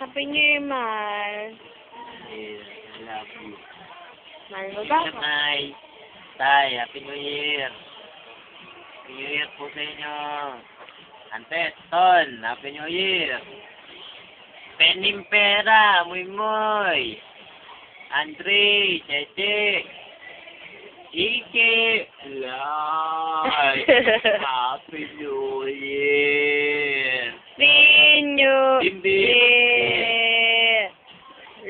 Happy New Year, Mal. I love you. Mal mo ba? Nay, Tay, Happy New Year. Happy New Year po sa inyo. Antes, Ton, Happy New Year. Penimpera, Muy Muy. Andre, Cheche. Ike, Lai. Happy New Year. Pinyo. Bimbi.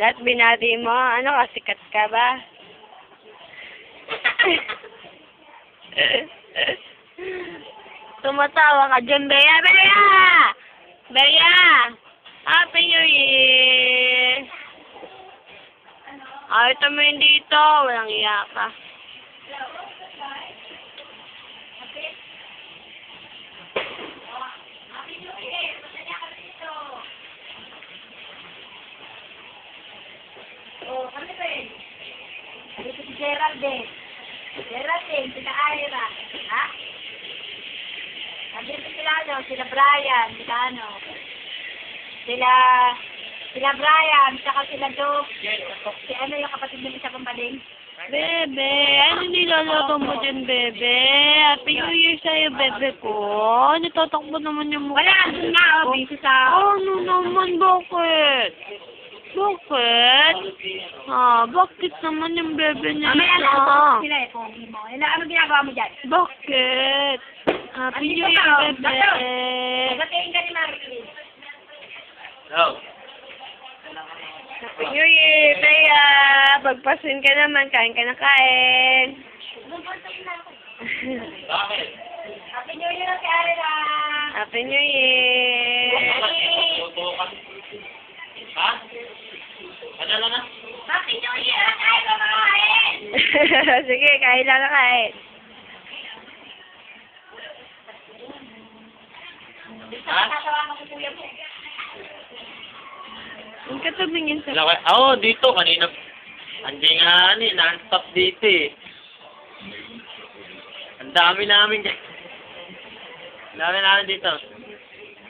Lahat binati mo. Ano ka, sikat ka ba? Tumatawa ka dyan, Bea. Bea! Bea! Happy New Year! Ito mo yun dito. Walang iya ka. Oh, ano ba yun? Dito si Gerald din. Gerald din, sila Ira. Ha? Nandito sila ano, sila Brian, sila ano. Sila Brian, saka sila Joe. Si ano yung kapatid ng isa pang baling? Bebe, ano niloloto mo dyan, Bebe? Happy New Year sa'yo, Bebe ko. Natatakbo naman yung mukha. Wala, andun nga, oh, busy sa... Ano naman, bakit? Bakit? Bakit naman yung Bebe niya? Mamaya na, Ah, sila eh, pogi mo. Ano ginagawa mo dyan? bakit? Happy Andito New Year, ka, Bebe. Nagatiin ka ni Marquis. Go. Happy New Year, Bea. Pagpasin ka naman, kain ka na kain. Bakit? Happy New Year kay Ira. Happy New Year. Ha? Ano lang na? Happy New Year kay Ira makain. Sige, kain lang na kain. Ha? Tatawa mo si kuya mo. Ang katabingin sa... Oo, dito kanina. Hindi nga non-stop dito eh. Ang dami namin. Ang dami namin dito.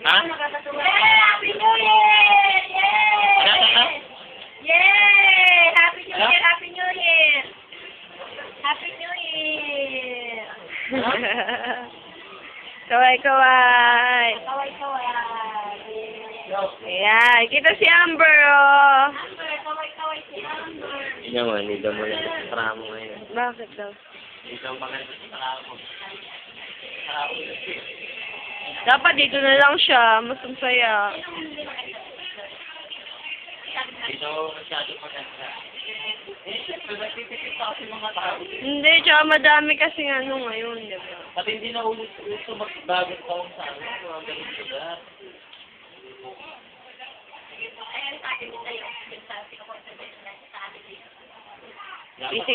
Ha? Yay! Happy New Year! Yay! Yay! Happy New Year! Happy New Year! Happy New Year! Kaway, kaway. Kaway-kaway. Ayan, kita si Amber, oh. Kaway-kaway si Amber. Hindi mo, hindi daw mo lang sa tramo ngayon. Bakit daw? Hindi daw maganda sa tramo. Tramo kasi. Dapat dito na lang siya, mas masaya. Hindi daw masyado maganda. Nagtitipid kasi mga tao. Hindi, tsaka madami kasi ano ngayon, di ba? Pati hindi na ulit-ulit magbagong taong sa amin. Mga ganun lugar.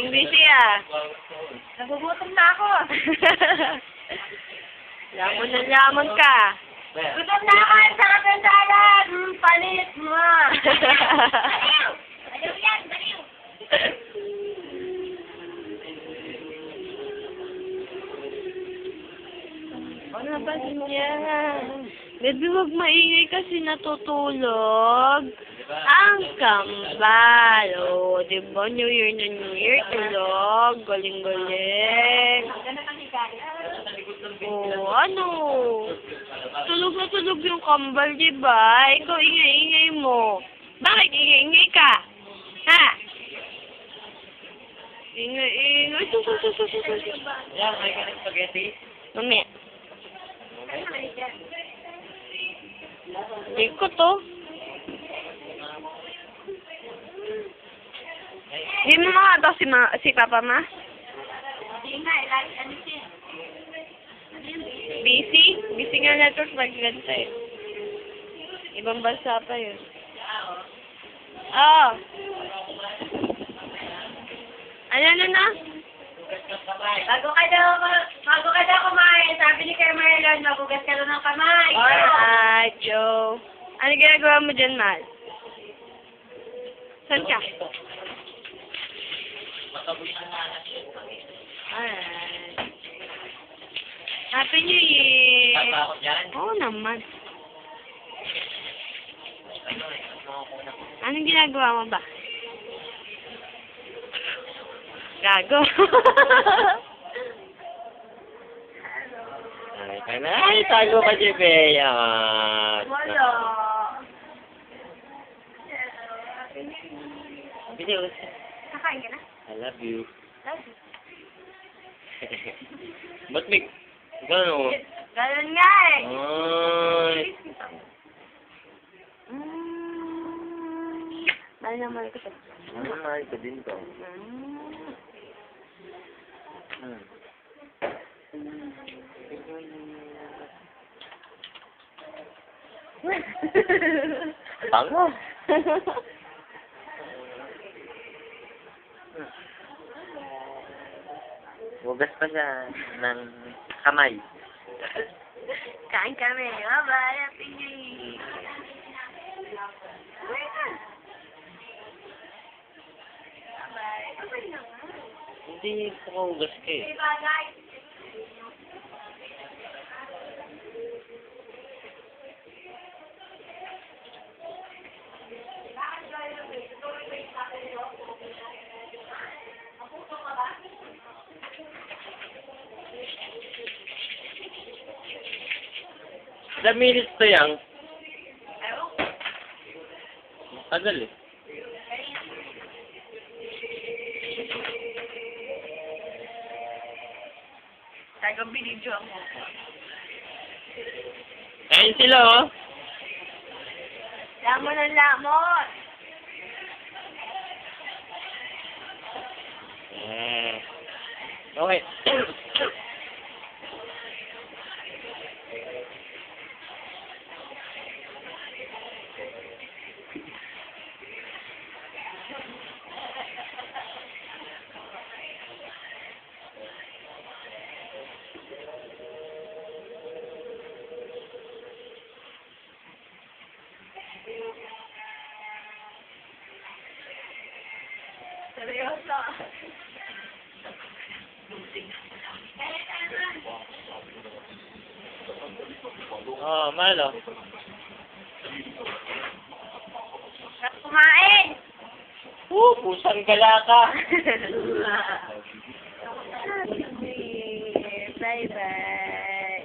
Busy ah. Nagugutom na ako. Lamon ka. Gutom na ako. Ang sarap ng salad. Palit mo. Baliw yan, baliw. Ano ba niya? Baby, wag maingay kasi natutulog. Ang kambal. O, diba? New Year na New Year. Tulog. Galing-galing. Ganun ang higay. O, ano? Tulog na tulog yung kambal, diba? Ikaw, ingay-ingay mo. Bakit ingay-ingay ka? Ha? Ingay-ingay. Yan, may ganun spaghetti. Mamaya. Hindi ko to. Hindi mo makataw si Papa Ma? Hindi nga, lagi ano siya. Busy? Busy nga network pag ganito eh. Ibang bansa pa yun. Oo. Ano na? Bago ka daw kumain, sabi ni Kuya Marlon, magugas ka daw ng kamay. Alright, Joe. Ano ginagawa mo dyan, Mal? Saan ka? Alright. Happy New Year! Tapa ako dyan. Oo naman. Ano eh, mga Anong ginagawa mo ba? Gago. Ay, ka na. Ay, tago pa si Bea. Wala. Video. Kakain ka na? I love you. Love you. Ba't may... Gano'n? Ganun nga eh. Ay. Mahal na mahal ko to. Mahal ko din to. Bango. Hugas pa siya ng kamay. Kain kami. Bye-bye. Happy New Year. Hindi ko hugas ka eh. Ilang minutes to yang? Tagal eh. Tagang binidyo ako. Ayun sila oh. Lamon ang lamon. Okay. Seryoso. Oh, malo. Kumain! Pusang gala ka. Bye-bye.